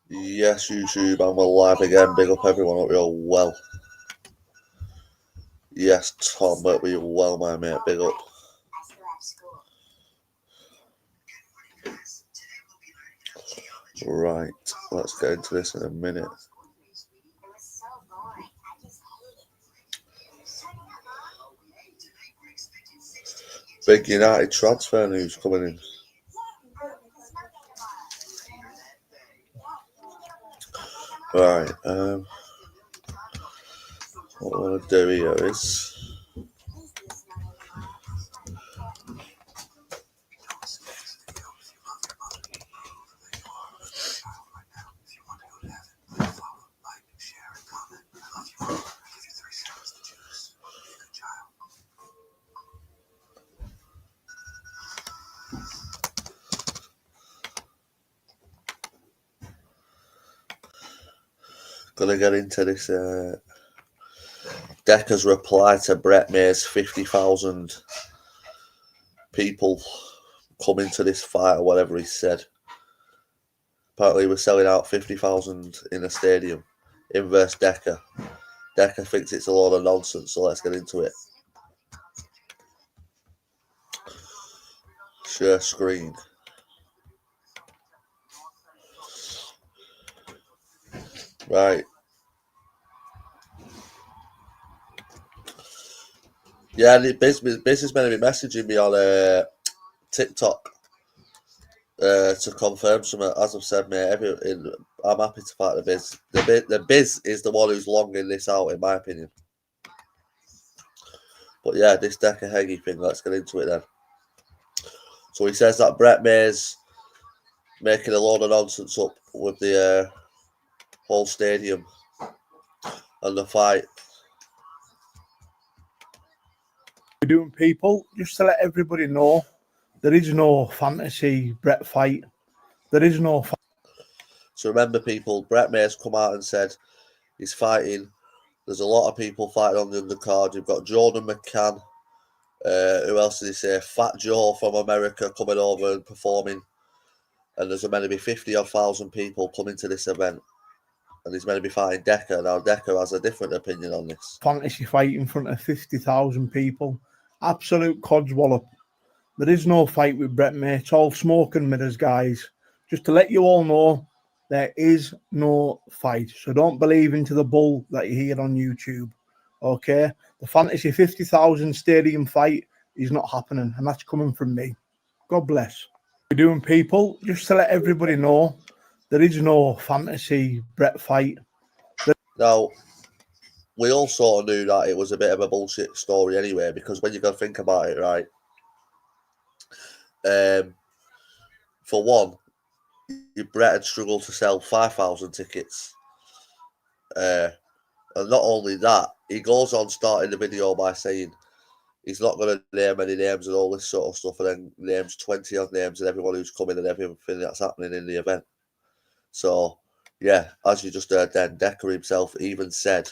Yes, YouTube, and we're live again. Big up everyone, hope you're well. Yes, Tom, hope you're well, my mate. Big up. Right, let's get into this in a minute. Big United transfer news coming in. Right, what I want to do here is gonna get into this Decca's reply to Brett May's 50,000 people coming to this fight or whatever he said. Apparently we're selling out 50,000 in a stadium in versus Decca. Decca thinks it's a load of nonsense, so let's get into it. Share screen. Right. Yeah, the businessmen have been messaging me on TikTok to confirm something. As I've said, mate, I'm happy to fight the biz. The biz is the one who's longing this out, in my opinion. But yeah, this Decca Heggie thing, let's get into it then. So he says that Brett May's making a load of nonsense up with the whole stadium and the fight. We're doing, people, just to let everybody know, there is no fantasy Brett fight. There is no fight. So remember, people, Brett May's come out and said he's fighting. There's a lot of people fighting on the undercard. You've got Jordan McCann. Who else did he say? Fat Joe from America coming over and performing. And there's meant to be 50,000 people coming to this event. And he's meant to be fighting Decca. Now, Decca has a different opinion on this. Fantasy fight in front of 50,000 people. Absolute codswallop. There is no fight with Brett May. It's all smoke and mirrors, guys. Just to let you all know, there is no fight. So don't believe into the bull that you hear on YouTube. Okay? The fantasy 50,000 stadium fight is not happening. And that's coming from me. God bless. We're doing, people, just to let everybody know, there is no fantasy Brett fight. Now, we all sort of knew that it was a bit of a bullshit story anyway, because when you go think about it, right, for one, Brett had struggled to sell 5,000 tickets. And not only that, he goes on starting the video by saying he's not going to name any names and all this sort of stuff, and then names 20 odd names and everyone who's coming and everything that's happening in the event. So, yeah, as you just heard then, Decca himself even said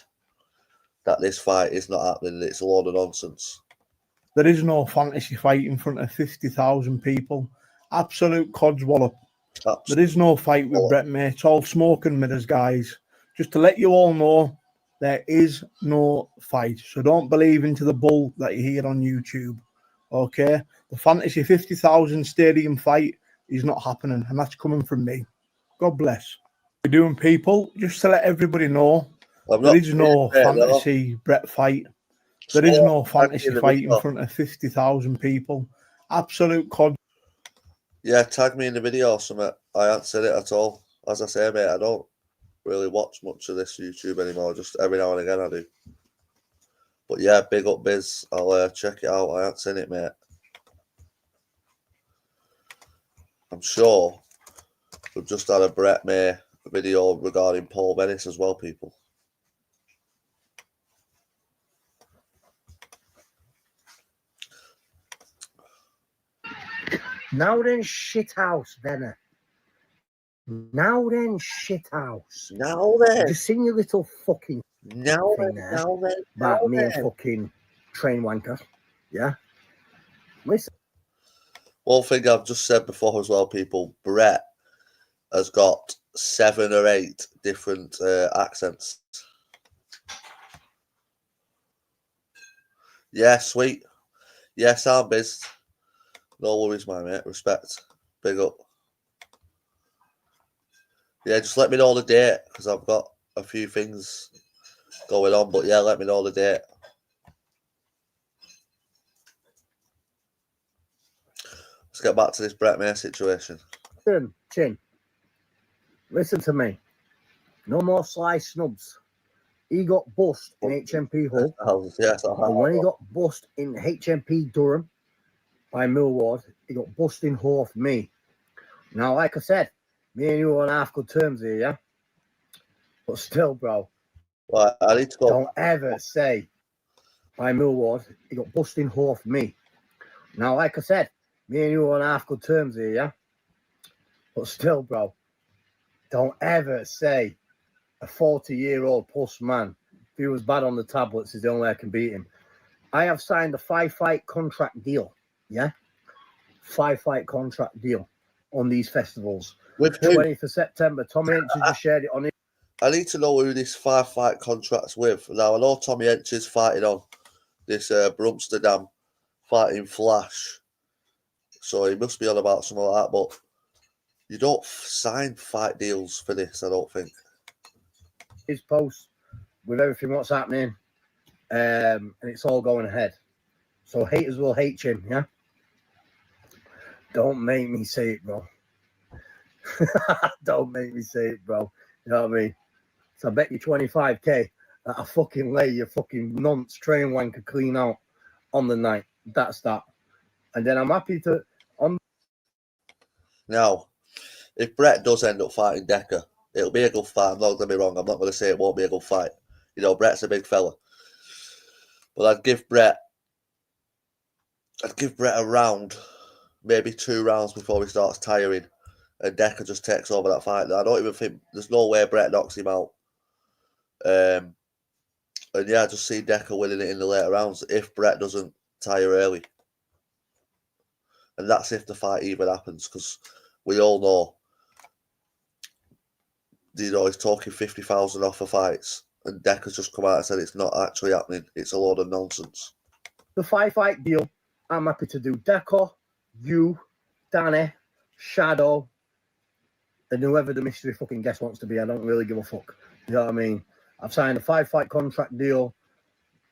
that this fight is not happening and it's a load of nonsense. There is no fantasy fight in front of 50,000 people. Absolute codswallop. There is no fight with Brett May. It's all smoke and mirrors, guys. Just to let you all know, there is no fight. So don't believe into the bull that you hear on YouTube. Okay? The fantasy 50,000 stadium fight is not happening, and that's coming from me. God bless. We're doing, people, just to let everybody know, there is no fantasy Brett fight. There is no fantasy fight in front of 50,000 people. Absolute cod. Yeah, tag me in the video or something. I haven't said it at all. As I say, mate, I don't really watch much of this YouTube anymore. Just every now and again I do. But yeah, big up Biz. I'll check it out. I haven't seen it, mate. I'm sure we've just had a Brett May video regarding Paul Bennis as well, people. Now then, shithouse, Benner. Now then, shithouse. Now then. Just seen your little fucking now then, about me and fucking train wanker. Yeah? Listen. One thing I've just said before as well, people, Brett has got 7 or 8 different accents. Yeah, sweet. Yeah, sound biz. No worries, my mate. Respect. Big up. Yeah, just let me know the date, because I've got a few things going on. But yeah, let me know the date. Let's get back to this Brett May situation. Chin, listen to me. No more Sly snubs. He got bust in HMP Hull. Yes, And when he got bust in HMP Durham by Millward, he got bust in Hull for me. Now, like I said, me and you are on half good terms here, yeah? But still, bro. Well, I need to go. Don't ever say by Millward, he got bust in Hull for me. Now, like I said, me and you are on half good terms here, yeah? But still, bro, don't ever say a 40-year-old plus man, if he was bad on the tablets, is the only way I can beat him. I have signed a 5-fight contract deal, yeah? 5-fight contract deal on these festivals. With who? 20th of September, Tommy Hench just shared it on it. I need to know who this 5-fight contract's with. Now, I know Tommy Hench is fighting on this Brumsterdam fighting Flash. So he must be on about something like that. But you don't sign fight deals for this, I don't think. His post with everything what's happening, and it's all going ahead. So haters will hate him, yeah? Don't make me say it, bro. Don't make me say it, bro. You know what I mean? So I bet you 25k that I fucking lay your fucking nonce train wanker clean out on the night. That's that. And then I'm happy to... Now, if Brett does end up fighting Decca, it'll be a good fight. Don't get me wrong. I'm not going to say it won't be a good fight. You know, Brett's a big fella. But I'd give Brett a round, maybe 2 rounds before he starts tiring, and Decca just takes over that fight. I don't even think there's no way Brett knocks him out. And yeah, I just see Decca winning it in the later rounds if Brett doesn't tire early. And that's if the fight even happens, because we all know, you know, he's talking 50,000 off for fights, and Decca's just come out and said it's not actually happening. It's a load of nonsense. The 5-fight deal, I'm happy to do Decca, you, Danny, Shadow, and whoever the mystery fucking guest wants to be. I don't really give a fuck. You know what I mean? I've signed a 5-fight contract deal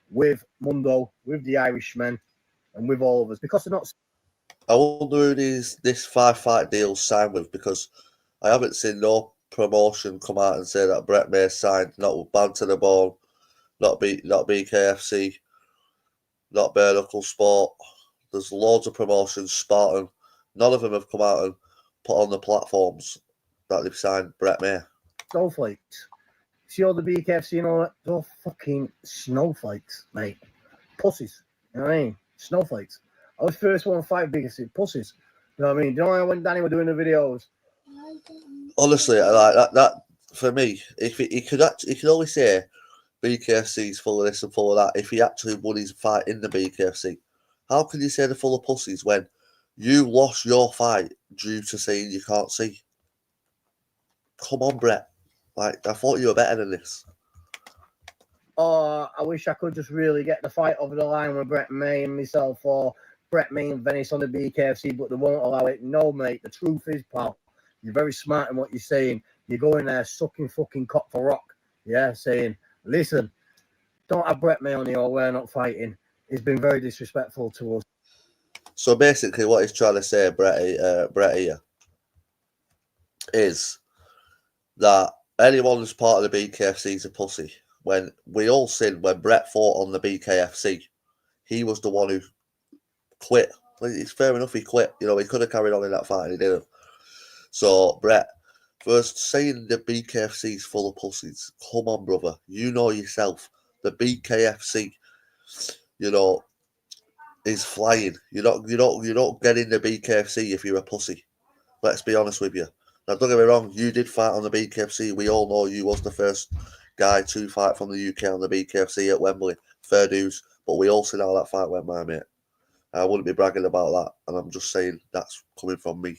with Mundo, with the Irishmen, and with all of us, because they're not... I wonder who this 5-fight deal signed with, because I haven't seen no promotion come out and say that Brett May signed, not with Banter the Ball, not BKFC, not Bare Knuckle Sport. There's loads of promotions, Spartan. None of them have come out and put on the platforms that they've signed Brett May. Snowflakes. See all the BKFC and all that? They're all fucking snowflakes, mate. Pussies. You know what I mean? Snowflakes. I was first one to fight BKFC. Pussies. You know what I mean? Do you know when Danny were doing the videos? Honestly, I like that for me, if he could only say BKFC's full of this and full of that if he actually won his fight in the BKFC. How can you say they're full of pussies when you lost your fight due to saying you can't see? Come on, Brett. Like, I thought you were better than this. Oh, I wish I could just really get the fight over the line with Brett May and myself, or Brett May and Bennis on the BKFC, but they won't allow it. No, mate. The truth is, pal, you're very smart in what you're saying. You're going there sucking fucking cock for rock. Yeah, saying, listen, don't have Brett May on here or we're not fighting. He's been very disrespectful to us. So basically what he's trying to say, Brett here, is that anyone who's part of the BKFC is a pussy. When we all seen when Brett fought on the BKFC, he was the one who quit. It's fair enough he quit. You know, he could have carried on in that fight and he didn't. So, Brett, first saying the BKFC is full of pussies. Come on, brother. You know yourself. The BKFC, you know, is flying. You don't get in the BKFC if you're a pussy. Let's be honest with you. Now, don't get me wrong, you did fight on the BKFC. We all know you was the first guy to fight from the UK on the BKFC at Wembley. Fair dues. But we all seen how that fight went, my mate. I wouldn't be bragging about that. And I'm just saying that's coming from me,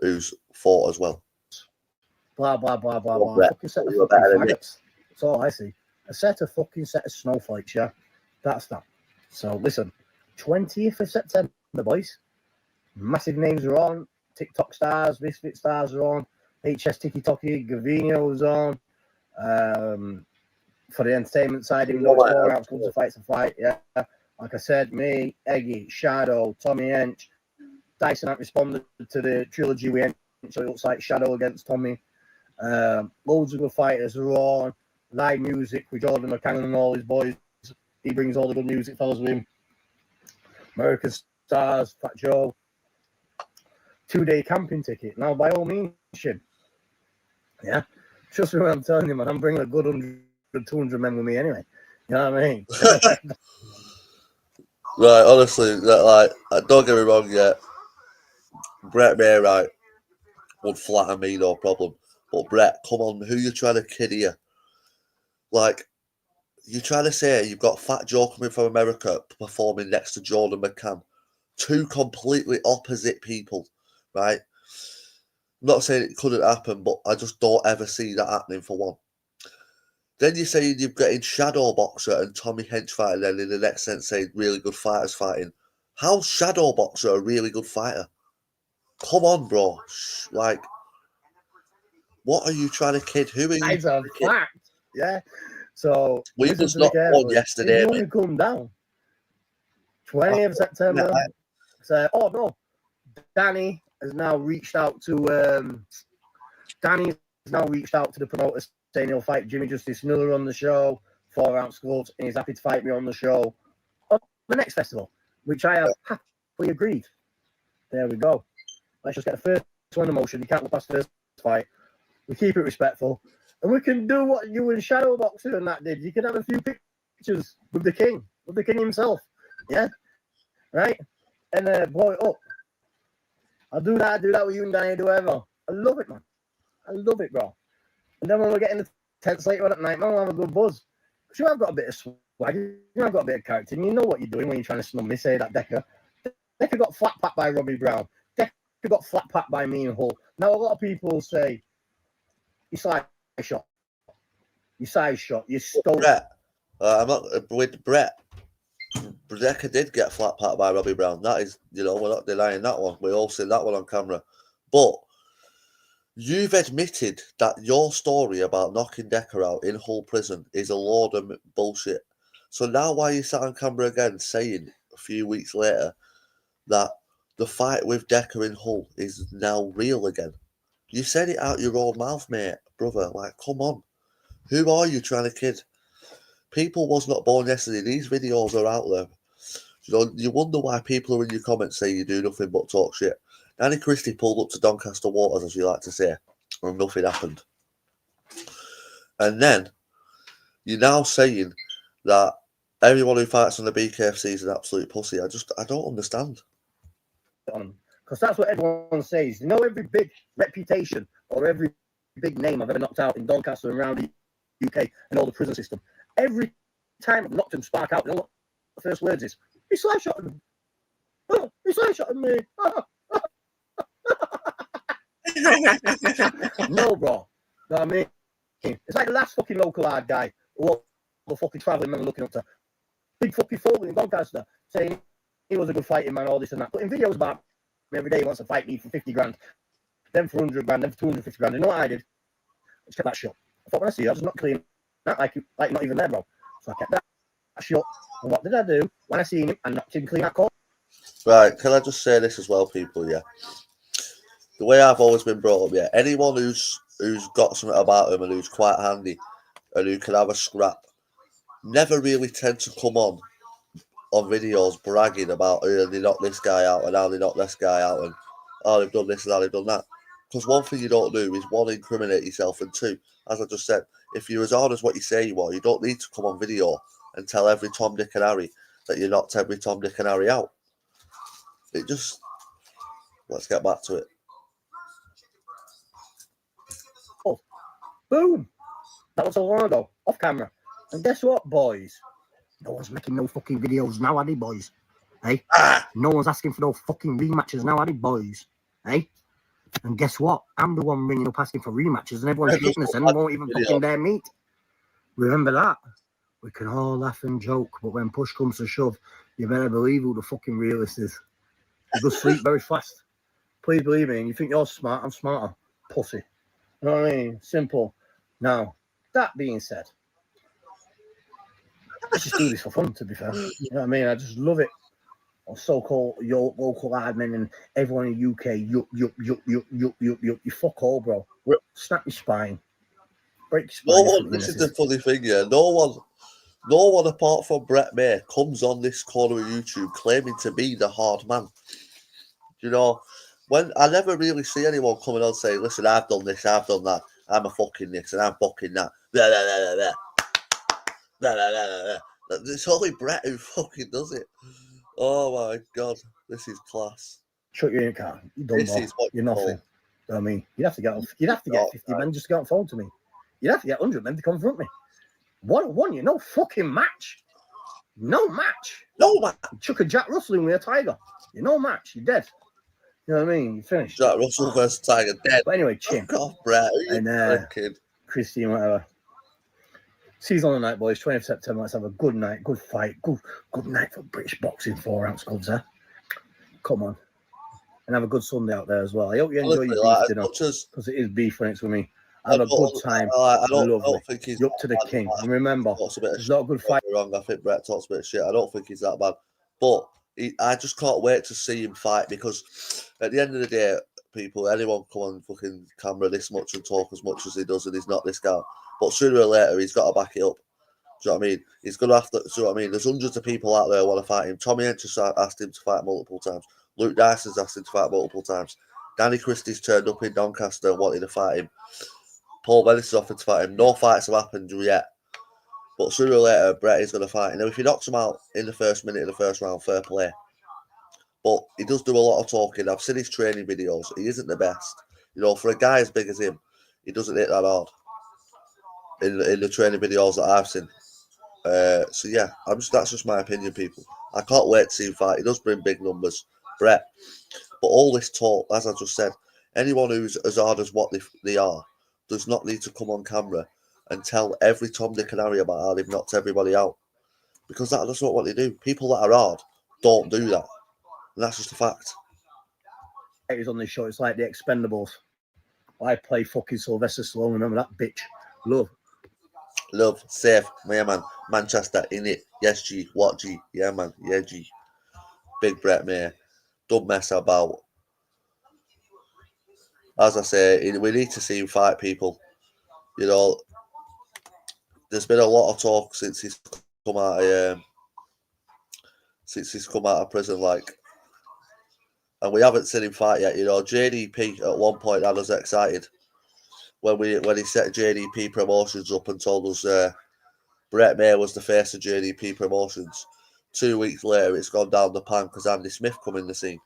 who's fought as well. blah, blah, blah, blah, Well, blah. Brett, Fucking set of you're fucking better than me. faggots. That's all I see. A set of snowflakes, yeah? That's that. So, listen, 20th of September, boys. Massive names are on. TikTok stars, Misfit stars are on. HS Tiki Toki, Gavino's on. For the entertainment side, even though it's 4 rounds, comes a fight's a fight, yeah. Like I said, me, Heggie, Shadow, Tommy Hench, Dyson haven't responded to the trilogy we entered, so it looks like Shadow against Tommy. Loads of good fighters are on. Live music with Jordan McCann and all his boys. He brings all the good music fellas with him. American Stars, Fat Joe. 2-day camping ticket. Now, by all means, Shin. Yeah. Trust me when I'm telling you, man, I'm bringing a good 100, 200 men with me anyway. You know what I mean? Right, honestly, don't get me wrong, yeah. Brett May, right, would flatter me, no problem. But Brett, come on, who you trying to kid here? Like, you're trying to say you've got Fat Joe coming from America performing next to Jordan McCann. Two completely opposite people, right? I'm not saying it couldn't happen, but I just don't ever see that happening for one. Then you're saying you're getting Shadow Boxer and Tommy Hench fighting, then in the next sense saying really good fighters fighting. How's Shadow Boxer a really good fighter? Come on, bro. Like, what are you trying to kid? Who are you? It's a fact. Yeah. So we just not won yesterday. If you want to come down, 20th of September. So, oh no, Danny has now reached out to the promoters saying he'll fight Jimmy Justice Miller on the show, 4 ounce gloves, and he's happy to fight me on the show on the next festival, which I have happily agreed. There we go. Let's just get the first one in motion. You can't look past the first fight. We keep it respectful. And we can do what you and Shadow Boxer and that did. You can have a few pictures with the king himself. Yeah? Right? And blow it up. I'll do that with you and Danny, do whatever. I love it, man. I love it, bro. And then when we're getting the tents later on at night, man, we'll have a good buzz. Because you have got a bit of swag, you have got a bit of character, and you know what you're doing when you're trying to snub me, say that Decca. Decca got flat packed by Robbie Brown. Decca got flat packed by me and Hull. Now, a lot of people say, you side shot. You side shot. You stole. Brett, I'm not with Brett. Decca did get flat packed by Robbie Brown. That is, we're not denying that one. We all see that one on camera. But you've admitted that your story about knocking Decca out in Hull prison is a load of bullshit. So now why are you sat on camera again saying a few weeks later that the fight with Decca in Hull is now real again? You said it out your own mouth, mate, brother. Like, come on. Who are you trying to kid? People was not born yesterday. These videos are out there. You wonder why people are in your comments saying you do nothing but talk shit. Danny Christie pulled up to Doncaster Waters, as you like to say, and nothing happened. And then you're now saying that everyone who fights on the BKFC is an absolute pussy. I don't understand. Because that's what everyone says. Every big reputation or every big name I've ever knocked out in Doncaster and around the UK and all the prison system. Every time I've knocked them spark out, what the first words is, he slice shot him. Oh, he slice shot me. No, bro. Know what I mean? It's like the last fucking local hard guy who all the fucking travelling men are looking up to. Big fucking Foley in Doncaster saying he was a good fighting man, all this and that. Putting videos about me every day, he wants to fight me for 50 grand, then for 100 grand, then for 250 grand. You know what I did? I just kept that shut. I thought when I see you, I was not clean. Not like not even there, bro. So I kept that shut. And what did I do? When I seen him, I knocked him clean that call. Right, can I just say this as well, people, yeah? The way I've always been brought up, yeah, anyone who's got something about him and who's quite handy and who can have a scrap never really tend to come on videos bragging about how they knocked this guy out and how they knocked this guy out and how they've done this and how they've done that. Because one thing you don't do is, one, incriminate yourself, and two, as I just said, if you're as hard as what you say you are, you don't need to come on video and tell every Tom, Dick and Harry that you knocked every Tom, Dick and Harry out. It just... Let's get back to it. Oh, boom! That was a while ago, off camera. And guess what, boys? No one's making no fucking videos now, are they, boys? Hey? No one's asking for no fucking rematches now, are they, boys? Hey? And guess what? I'm the one ringing up asking for rematches, and everyone's shitting us and won't even fucking dare meet. Remember that? We can all laugh and joke, but when push comes to shove, you better believe who the fucking realist is. You go sleep very fast. Please believe me. And you think you're smart, I'm smarter. Pussy. You know what I mean? Simple. Now, that being said, let's just do this for fun, to be fair. You know what I mean? I just love it. Or so-called your local admin and everyone in the UK, you fuck all, bro. Snap your spine. Break your spine. This is the funny thing, yeah. No one apart from Brett May comes on this corner of YouTube claiming to be the hard man. You know, when I never really see anyone coming on saying, listen, I've done this, I've done that, I'm a fucking this and I'm fucking that. Blah, blah, blah, blah, blah, blah, blah, blah. It's only Brett who fucking does it. Oh my God, this is class. Shut your car. You don't know. You're nothing. You know what I mean? You'd have to get 50 men just to get on phone to me. You'd have to get 100 men to confront me. 1-on-1, no fucking match. No match. No match. Chuck a Jack Russell in with a Tiger. You're no match. You're dead. You know what I mean? You're finished. Jack Russell versus Tiger, dead. But anyway, Chin. Fuck off, Brett. And Christine, whatever. See you on the night, boys. 20th September. Let's have a good night, good fight, good night for British boxing 4-ounce gloves, eh? Come on. And have a good Sunday out there as well. I hope you enjoy your beef dinner, because it is beef when it's with me. Have a good time. I don't think he's up to the king. And remember, it's not a good fight. Wrong. I think Brett talks a bit of shit. I don't think he's that bad. But I just can't wait to see him fight, because at the end of the day, people, anyone come on fucking camera this much and talk as much as he does, and he's not this guy. But sooner or later, he's got to back it up. Do you know what I mean? He's going to have to. Do you know what I mean? There's hundreds of people out there who want to fight him. Tommy Hench's asked him to fight multiple times. Luke Dyson's asked him to fight multiple times. Danny Christie's turned up in Doncaster and wanted to fight him. Paul Bennis has offered to fight him. No fights have happened yet. But sooner or later, Brett is going to fight him. Now, if he knocks him out in the first minute of the first round, fair play. But he does do a lot of talking. I've seen his training videos. He isn't the best. You know, for a guy as big as him, he doesn't hit that hard in the training videos that I've seen. So yeah, that's just my opinion, people. I can't wait to see him fight. He does bring big numbers, Brett. But all this talk, as I just said, anyone who's as hard as what they are does not need to come on camera and tell every Tom, Dick and Harry about how they've knocked everybody out. Because that's not what they do. People that are hard don't do that. And that's just a fact. It was on this show. It's like the Expendables. I play fucking Sylvester Stallone. Remember that bitch? Love, safe, yeah, man. Manchester, in it. Yes, G. What, G? Yeah, man. Yeah, G. Big Brett May. Don't mess about. As I say, we need to see him fight people. You know, there's been a lot of talk since he's come out of prison, like, and we haven't seen him fight yet. You know, JDP at one point had us excited when he set JDP Promotions up and told us Brett May was the face of JDP Promotions. 2 weeks later, it's gone down the pan because Andy Smith come in the scene.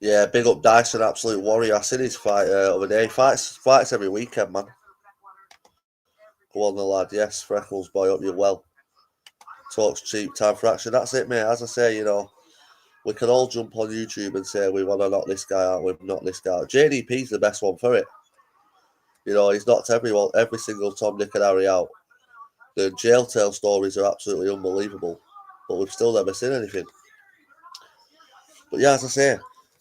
Yeah, big up Dyson, absolute warrior. I seen his fight over there. He fights every weekend, man. Go on, the lad. Yes, Freckles boy, up you well. Talks cheap, time for action. That's it, mate. As I say, you know, we can all jump on YouTube and say we want to knock this guy out. We've knocked this guy out. JDP's the best one for it. You know, he's knocked every single Tom, Dick and Harry out. The jail tale stories are absolutely unbelievable, but we've still never seen anything. But yeah, as I say,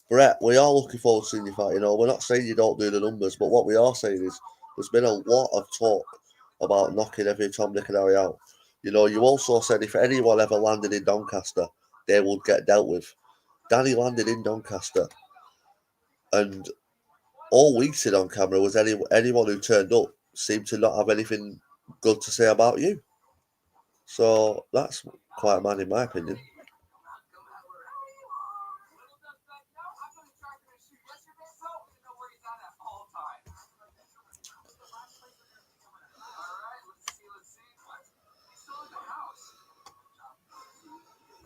Brett, we are looking forward to seeing you fight. You know, we're not saying you don't do the numbers, but what we are saying is there's been a lot of talk about knocking every Tom, Dick and Harry out. You know, you also said if anyone ever landed in Doncaster, they would get dealt with. Danny landed in Doncaster, and all we see on camera was anyone who turned up seemed to not have anything good to say about you. So that's quite a man, in my opinion.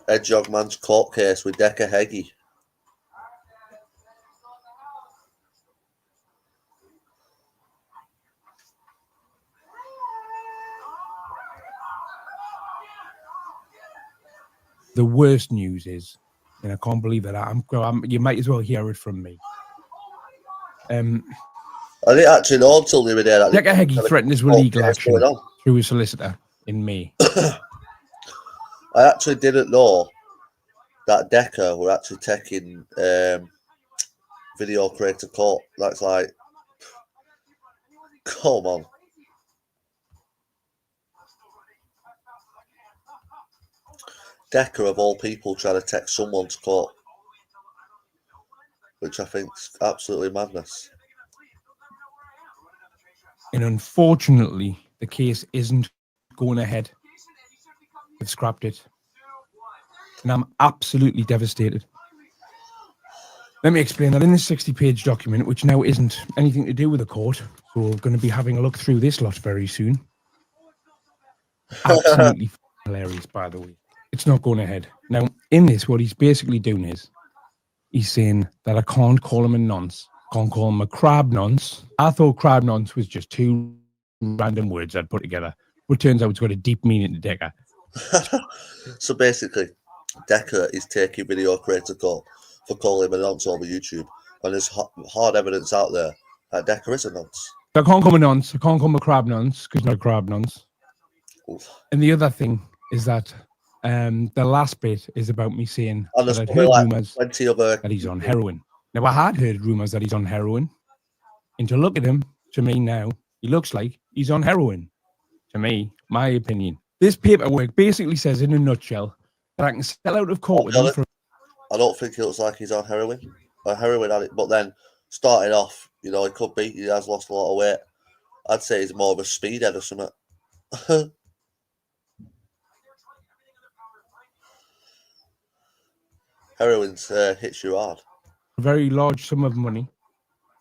Ed Jogman's court case with Decca Heggie. the worst news is, and I can't believe that you might as well hear it from me. I didn't actually know until the other day that Decca Heggie threatened us with legal action through a solicitor in May. I actually didn't know that Decca were actually taking video creator court. That's like, come on. Decca, of all people, trying to take someone to court, which I think is absolutely madness. And unfortunately, the case isn't going ahead. They've scrapped it. And I'm absolutely devastated. Let me explain that in this 60-page document, which now isn't anything to do with the court, so we're going to be having a look through this lot very soon. Absolutely hilarious, by the way. It's not going ahead. Now, in this, what he's basically doing is he's saying that I can't call him a nonce. Can't call him a crab nonce. I thought crab nonce was just two random words I'd put together. But turns out it's got a deep meaning to Decca. So basically, Decca is taking video creator court for calling him a nonce over YouTube. And there's hard evidence out there that Decca is a nonce. I can't call him a nonce. I can't call him a crab nonce because he's not a crab nonce. Oof. And the other thing is that the last bit is about me saying that I'd heard rumours that he's on heroin. Now, I had heard rumours that he's on heroin. And to look at him, to me now, he looks like he's on heroin. To me, my opinion. This paperwork basically says, in a nutshell, that I can sell out of court with him. I don't think he looks like he's on heroin. A heroin addict. But then, starting off, you know, it could be. He has lost a lot of weight. I'd say he's more of a speedhead or something. Heroin hits you hard. A very large sum of money.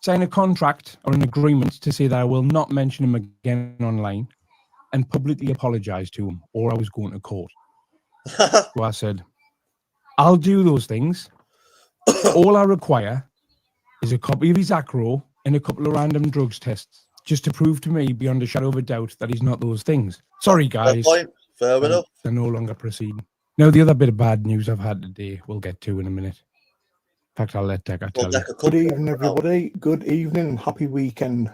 Sign a contract or an agreement to say that I will not mention him again online and publicly apologise to him, or I was going to court. So I said, I'll do those things. All I require is a copy of his acro and a couple of random drugs tests, just to prove to me beyond a shadow of a doubt that he's not those things. Sorry, guys. Fair enough. They're no longer proceeding. Now, the other bit of bad news I've had today, we'll get to in a minute. In fact, I'll let Decca tell you. Good evening, everybody. Good evening. Happy weekend.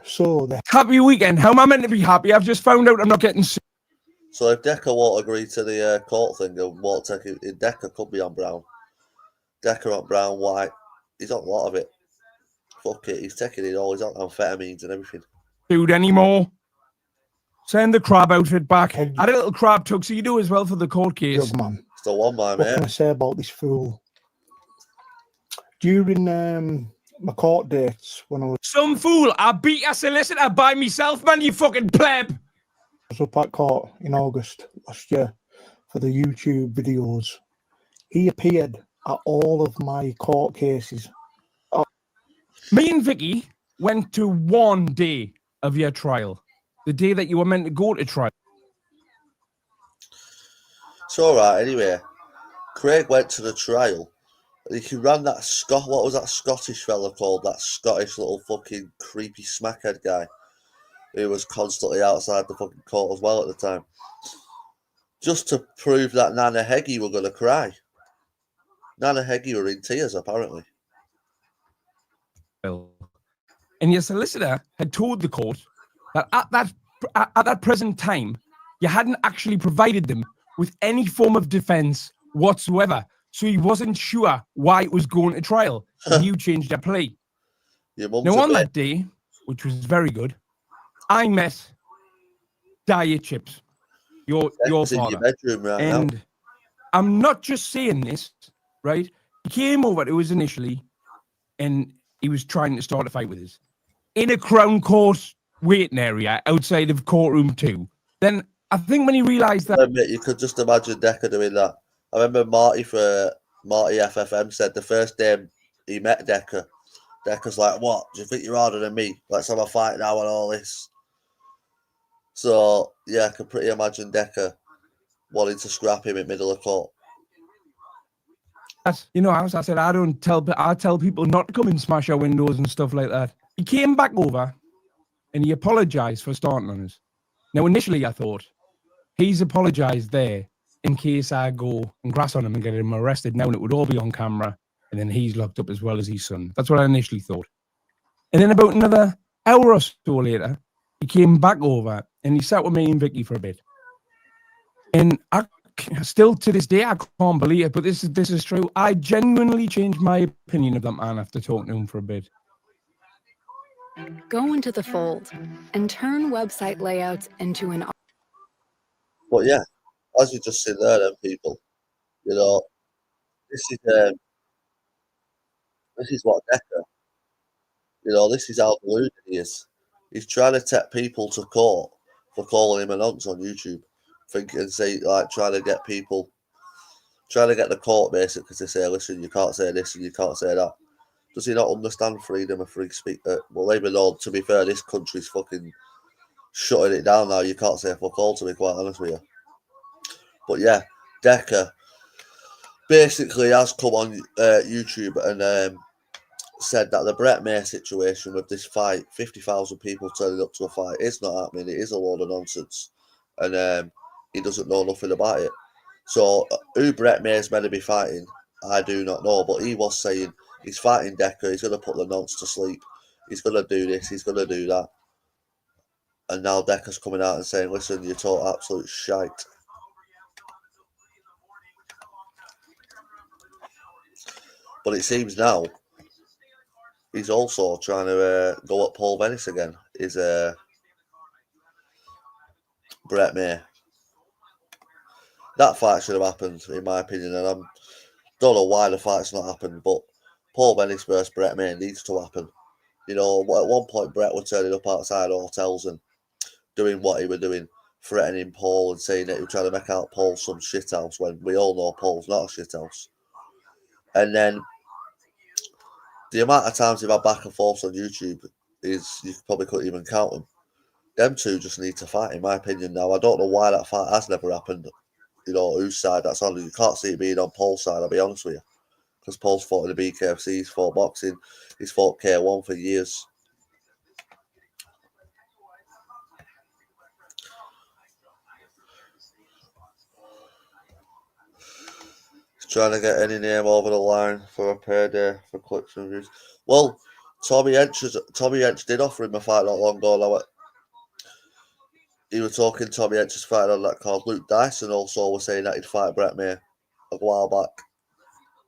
Happy weekend. How am I meant to be happy? I've just found out I'm not getting sued. So if Decca won't agree to the court thing and won't take it, Decca could be on brown. Decca on brown, white. He's on a lot of it. Fuck it. He's taking it all. He's on amphetamines and everything. Dude, anymore? Send the crab outfit back. Add a little crab tuxedo as well for the court case. Good man. It's the one, my mate. What can I say about this fool? During my court dates, when I was... Some fool! I beat a solicitor by myself, man, you fucking pleb! I was up at court in August last year for the YouTube videos. He appeared at all of my court cases. Me and Vicky went to one day of your trial. The day that you were meant to go to trial. It's all right, anyway. Craig went to the trial. He ran that what was that Scottish fella called? That Scottish little fucking creepy smackhead guy who was constantly outside the fucking court as well at the time. Just to prove that Nana Heggie were going to cry. Nana Heggie were in tears, apparently. And your solicitor had told the court that at that present time, you hadn't actually provided them with any form of defence whatsoever. So he wasn't sure why it was going to trial. And you changed their plea. Now, on that day, which was very good, I met Diet Chips, your father. In your bedroom right and now. I'm not just saying this, right? He came over to us initially, and he was trying to start a fight with us in a Crown Court waiting area outside of courtroom 2. Then I think when he realised that... You could just imagine Decca doing that. I remember Marty FFM said the first day he met Decca, Decca's like, what? Do you think you're harder than me? Let's have a fight now and all this. So, yeah, I can pretty imagine Decca wanting to scrap him in middle of court. You know, as I said, I tell people not to come and smash our windows and stuff like that. He came back over and he apologised for starting on us. Now, initially I thought, he's apologised there in case I go and grass on him and get him arrested now, and it would all be on camera, and then he's locked up as well as his son. That's what I initially thought. And then about another hour or so later, he came back over and he sat with me and Vicky for a bit. And I still to this day, I can't believe it, but this is true. I genuinely changed my opinion of that man after talking to him for a bit. Go into the fold and turn website layouts into an... But yeah, as you just said there, then people, you know, this is what Decca, you know, this is how deluded he is. He's trying to take people to court for calling him a nonce on YouTube, trying to get the court basically to say, listen, you can't say this and you can't say that. Does he not understand freedom of free speech? Well, even though, to be fair, this country's fucking shutting it down now. You can't say fuck all, to be quite honest with you. But yeah, Decca basically has come on YouTube and said that the Brett May situation with this fight, 50,000 people turning up to a fight, it's not happening. It is a load of nonsense. And he doesn't know nothing about it. So who Brett May is meant to be fighting, I do not know. But he was saying he's fighting Decca. He's going to put the nonce to sleep. He's going to do this. He's going to do that. And now Decca's coming out and saying, listen, you talk absolute shite. But it seems now he's also trying to go at Paul Bennis again. Is Brett May. That fight should have happened, in my opinion, and I don't know why the fight's not happened, but Paul Bennis versus Brett May needs to happen. You know, at one point Brett was turning up outside hotels and doing what he was doing, threatening Paul and saying that he was trying to make out Paul some shithouse when we all know Paul's not a shithouse. And then the amount of times they've had back and forth on YouTube is, you probably couldn't even count them. Them two just need to fight, in my opinion, now. I don't know why that fight has never happened. You know, whose side that's on. You can't see it being on Paul's side, I'll be honest with you. Because Paul's fought in the BKFC, he's fought boxing, he's fought K1 for years. Trying to get any name over the line for a payday for clicks and views. Well, Tommy Hench did offer him a fight not long ago. He was talking Tommy Hench's fight on that card. Luke Dyson also was saying that he'd fight Brett May a while back.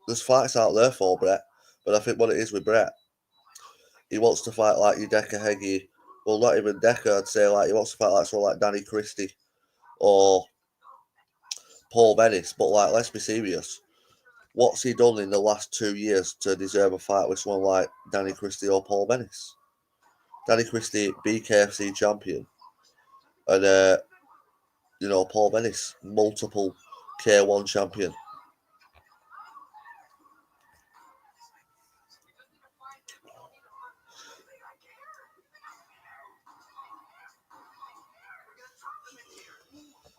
There's fights out there for Brett, but I think what it is with Brett, he wants to fight like your Decca Heggie. Well, not even Decca, I'd say. Like, he wants to fight like someone like Danny Christie or Paul Bennis. But like, let's be serious. What's he done in the last 2 years to deserve a fight with someone like Danny Christie or Paul Bennis? Danny Christie, BKFC champion. And, you know, Paul Bennis, multiple K1 champion.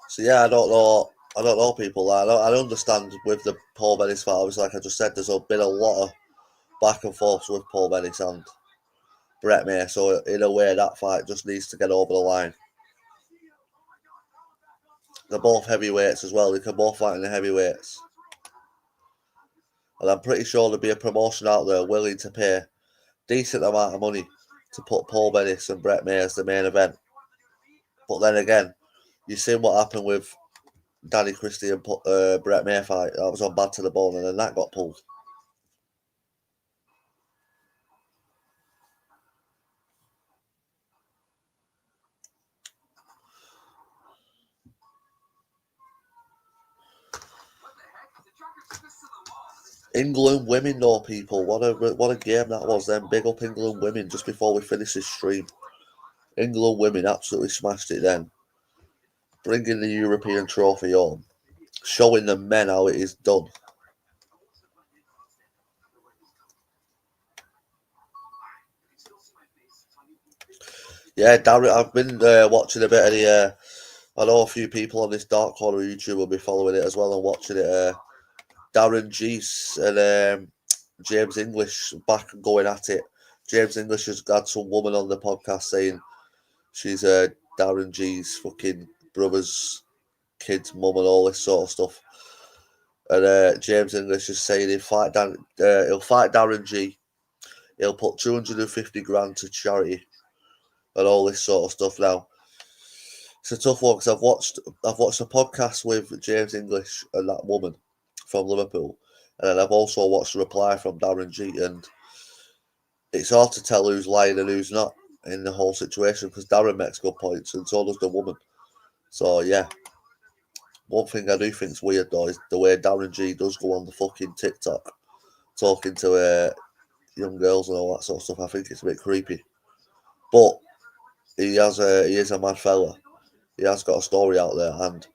So, yeah, I don't know, people. I understand with the Paul Bennis fight. Obviously, like I just said, there's been a lot of back and forth with Paul Bennis and Brett May. So, in a way, that fight just needs to get over the line. They're both heavyweights as well. They can both fight in the heavyweights. And I'm pretty sure there'll be a promotion out there willing to pay a decent amount of money to put Paul Bennis and Brett May as the main event. But then again, you've seen what happened with Danny Christie and Brett May fight. That was on Bad to the Bone, and then that got pulled. England women, though, people. What a game that was. Then big up England women just before we finish this stream. England women absolutely smashed it then. Bringing the European trophy home. Showing the men how it is done. Yeah, Darren, I've been watching a bit of the... I know a few people on this dark corner of YouTube will be following it as well and watching it. Darren Geese and James English back and going at it. James English has had some woman on the podcast saying she's Darren G's fucking brother's kid's mum and all this sort of stuff. And James English is saying he'll fight Darren G. He'll put 250 grand to charity and all this sort of stuff. Now, it's a tough one because I've watched a podcast with James English and that woman from Liverpool, and then I've also watched a reply from Darren G. And it's hard to tell who's lying and who's not in the whole situation because Darren makes good points and so does the woman. So yeah, one thing I do think's weird though is the way Darren G does go on the fucking TikTok talking to young girls and all that sort of stuff. I think it's a bit creepy, but he is a mad fella. He has got a story out there, and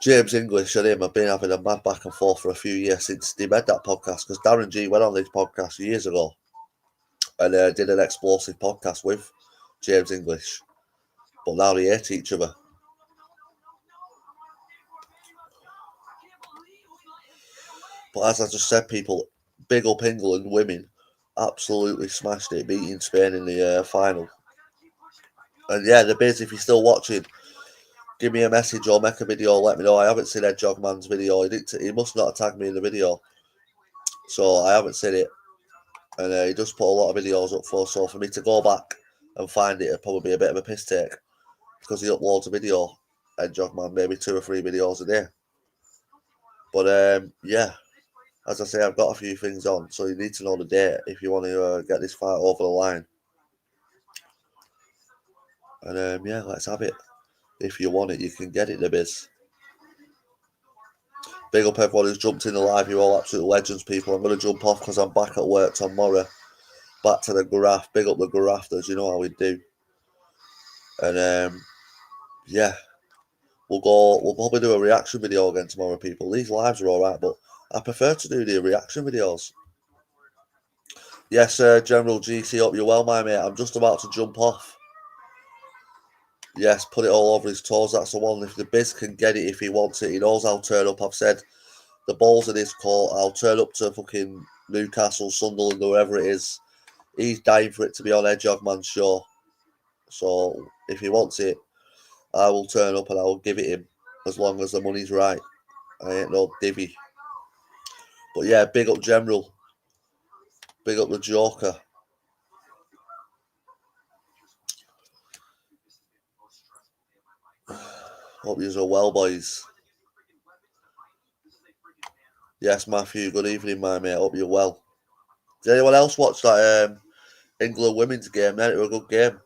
James English and him have been having a mad back and forth for a few years since they made that podcast. Because Darren G went on this podcast years ago and did an explosive podcast with James English, but now they hate each other. But as I just said, people, big up England women, absolutely smashed it, beating Spain in the final. And yeah, the biz, if you're still watching, give me a message or make a video, let me know. I haven't seen Ed Jogman's video. He must not have tagged me in the video, so I haven't seen it. And he just put a lot of videos up so for me to go back and find it would probably be a bit of a piss take because he uploads a video, Ed Jogman, maybe 2 or 3 videos a day. But yeah, as I say, I've got a few things on, so you need to know the date if you want to get this fight over the line. And yeah, let's have it. If you want it, you can get it, the biz. Big up everyone who's jumped in the live. You're all absolute legends, people. I'm going to jump off because I'm back at work tomorrow. Back to the graph. Big up the grafters. You know how we do. And yeah, we'll probably do a reaction video again tomorrow, people. These lives are alright, but I prefer to do the reaction videos. Yes, General GC, hope you're well, my mate. I'm just about to jump off. Yes, put it all over his toes. That's the one. If the biz can get it, if he wants it, he knows I'll turn up. I've said the balls of this court. I'll turn up to fucking Newcastle, Sunderland, or wherever it is. He's dying for it to be on Ed Jogman's show. So if he wants it, I will turn up and I will give it him as long as the money's right. I ain't no divvy. But yeah, big up General. Big up the Joker. Hope you're well, boys. Yes, Matthew, good evening, my mate. Hope you're well. Did anyone else watch that England women's game then? It was a good game.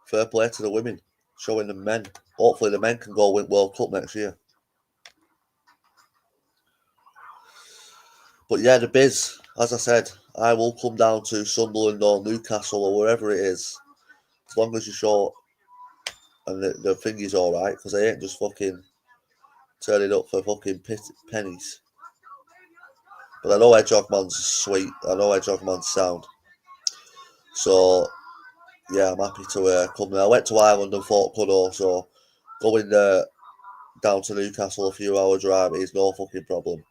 Fair play to the women, showing the men. Hopefully the men can go win World Cup next year. But yeah, the biz, as I said, I will come down to Sunderland or Newcastle or wherever it is, as long as you show and the thing is alright, because I ain't just fucking turning up for fucking pennies. But I know Ed Jogman's sweet. I know Ed Jogman's sound. So yeah, I'm happy to come there. I went to Ireland and fought Cuddo, so going down to Newcastle, a few hour drive is no fucking problem.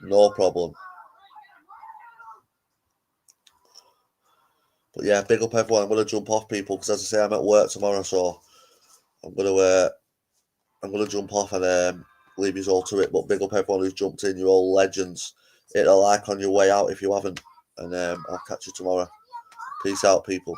No problem. But yeah, big up everyone. I'm gonna jump off, people, because as I say, I'm at work tomorrow, so I'm gonna jump off and leave you all to it. But big up everyone who's jumped in. You're all legends. Hit a like on your way out if you haven't, and I'll catch you tomorrow. Peace out, people.